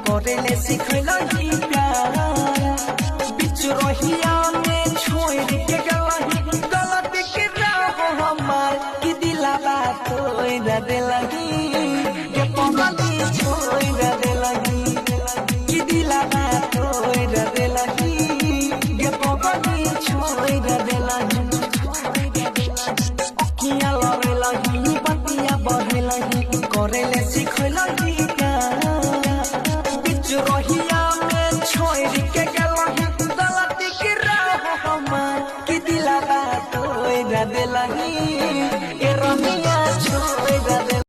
करेले सिखलही प्यार बिच रहिया में छोड़ के गलत के राह हमार कि दिलावा तोड़ देलही के पगली छोड़ देलही कि दिलावा तोड़ देलही के पगली छोड़ देलही अखियां लड़लही बतिया बढ़लही करेले सिखलही